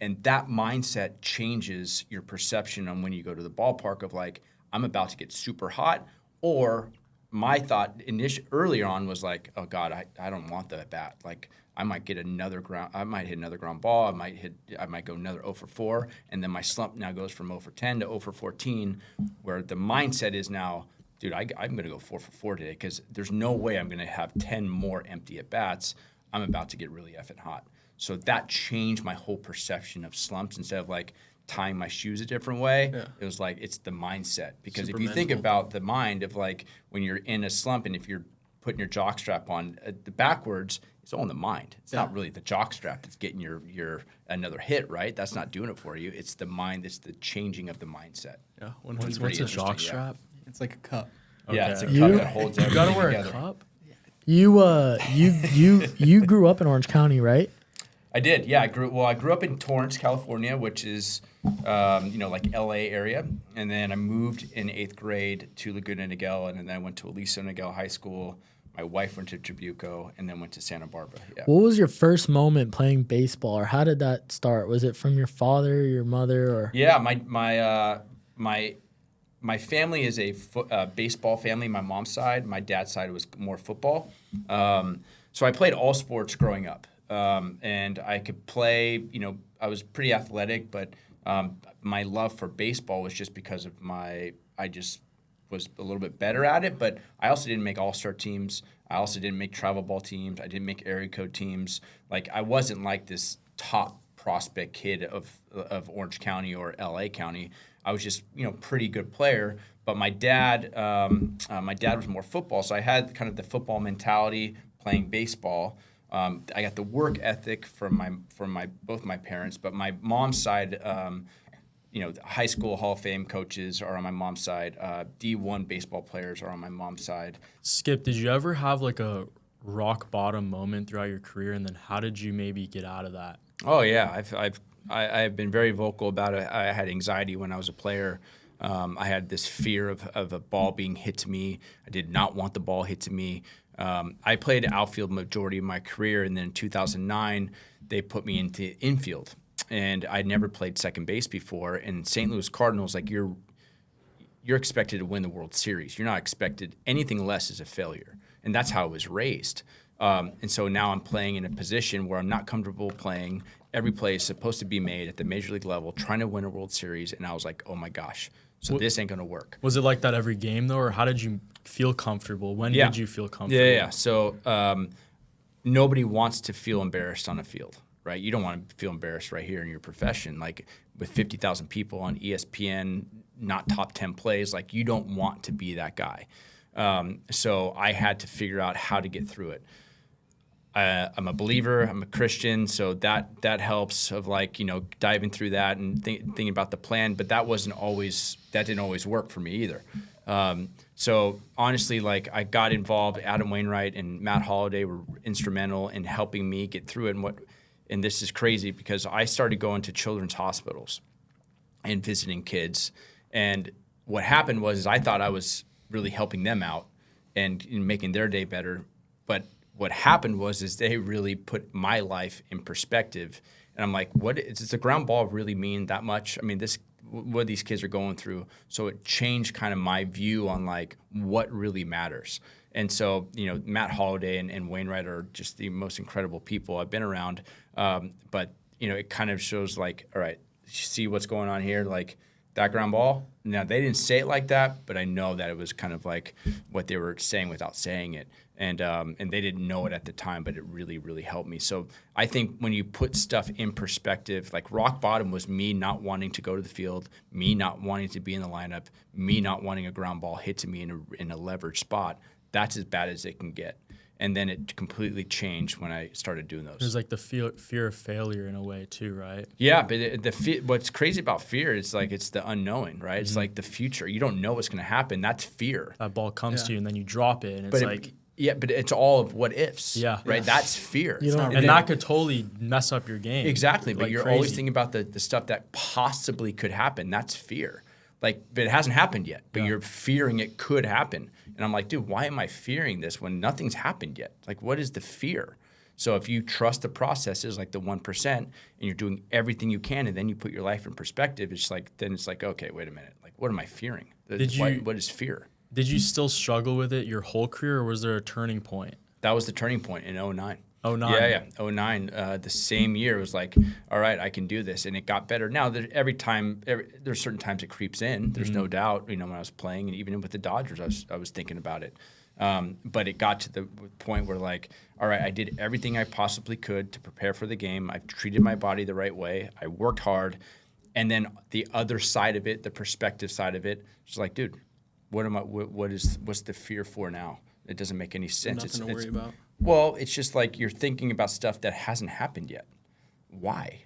And that mindset changes your perception on when you go to the ballpark of like, I'm about to get super hot. Or my thought earlier on was like, oh God, I don't want the bat. Like I might hit another ground ball. I might go another 0 for 4. And then my slump now goes from 0 for 10 to 0 for 14, where the mindset is now, dude, I'm going to go 4 for 4 today because there's no way I'm going to have 10 more empty at bats. I'm about to get really effing hot. So that changed my whole perception of slumps. Instead of like tying my shoes a different way, it was like it's the mindset. Because if you think about the mind of like when you're in a slump and if you're putting your jock strap on the backwards, it's all in the mind. It's not really the jock strap that's getting your another hit, right? That's not doing it for you. It's the mind. It's the changing of the mindset. Yeah. What's a jock strap? It's like a cup. Okay. Yeah, it's a cup that holds everything You gotta wear together. a cup? You grew up in Orange County, right? I did, yeah. I grew up in Torrance, California, which is, like L.A. area. And then I moved in 8th grade to Laguna Niguel, and then I went to Aliso Niguel High School. My wife went to Tribuco, and then went to Santa Barbara. Yeah. What was your first moment playing baseball, or how did that start? Was it from your father, your mother, or? Yeah, my family is a baseball family. My mom's side, my dad's side was more football. So I played all sports growing up, and I could play. I was pretty athletic, but my love for baseball was just because of I just was a little bit better at it, but I also didn't make all-star teams. I also didn't make travel ball teams. I didn't make area code teams. Like I wasn't like this top prospect kid of Orange County or LA County. I was just, pretty good player. But my dad was more football, so I had kind of the football mentality playing baseball. I got the work ethic from both my parents, but my mom's side, high school Hall of Fame coaches are on my mom's side. D1 baseball players are on my mom's side. Skip, did you ever have like a rock bottom moment throughout your career, and then how did you maybe get out of that? Oh yeah, I've been very vocal about it. I had anxiety when I was a player. I had this fear of a ball being hit to me. I did not want the ball hit to me. I played outfield majority of my career, and then in 2009 they put me into infield. And I'd never played second base before. And St. Louis Cardinals, like you're expected to win the World Series. You're not expected anything less as a failure. And that's how I was raised. And so now I'm playing in a position where I'm not comfortable playing. Every play is supposed to be made at the major league level, trying to win a World Series. And I was like, oh my gosh, this ain't going to work. Was it like that every game though, or how did you feel comfortable? When did you feel comfortable? Yeah. So nobody wants to feel embarrassed on a field. Right, you don't want to feel embarrassed right here in your profession, like with 50,000 people on ESPN, not top 10 plays. Like you don't want to be that guy. So I had to figure out how to get through it. I'm a believer. I'm a Christian, so that helps. Of like diving through that and thinking about the plan. But that didn't always work for me either. So honestly, like I got involved. Adam Wainwright and Matt Holliday were instrumental in helping me get through it. And this is crazy because I started going to children's hospitals and visiting kids. And what happened was I thought I was really helping them out and making their day better. But what happened was they really put my life in perspective. And I'm like, does the ground ball really mean that much? I mean, what these kids are going through. So it changed kind of my view on like what really matters. And so, Matt Holliday and Wainwright are just the most incredible people I've been around. But, it kind of shows like, all right, see what's going on here? Like that ground ball. Now, they didn't say it like that, but I know that it was kind of like what they were saying without saying it. And they didn't know it at the time, but it really, really helped me. So I think when you put stuff in perspective, like rock bottom was me not wanting to go to the field, me not wanting to be in the lineup, me not wanting a ground ball hit to me in a leveraged spot. That's as bad as it can get. And then it completely changed when I started doing those. There's like the fear of failure in a way too, right? Yeah, but what's crazy about fear is like it's the unknown, right? It's like the future. You don't know what's going to happen. That's fear. That ball comes to you and then you drop it, and it's but it's all of what ifs. Yeah. Right? Yeah. That's fear. And that could totally mess up your game. Exactly. But like you're crazy. always thinking about the stuff that possibly could happen. That's fear. But it hasn't happened yet. But you're fearing it could happen. And I'm like, dude, why am I fearing this when nothing's happened yet? Like, what is the fear? So if you trust the processes, like the 1%, and you're doing everything you can, and then you put your life in perspective, it's like, then it's like, okay, wait a minute. Like, what am I fearing? What is fear? Did you still struggle with it your whole career, or was there a turning point? That was the turning point in 09. Oh, 09. Yeah. 09, the same year, it was like, all right, I can do this. And it got better. Now, there's certain times it creeps in. There's no doubt, when I was playing, and even with the Dodgers, I was thinking about it. But it got to the point where, like, all right, I did everything I possibly could to prepare for the game. I treated my body the right way. I worked hard. And then the other side of it, the perspective side of it, it's like, dude, what's the fear for now? It doesn't make any sense. Nothing to worry about. Well, it's just like you're thinking about stuff that hasn't happened yet. Why?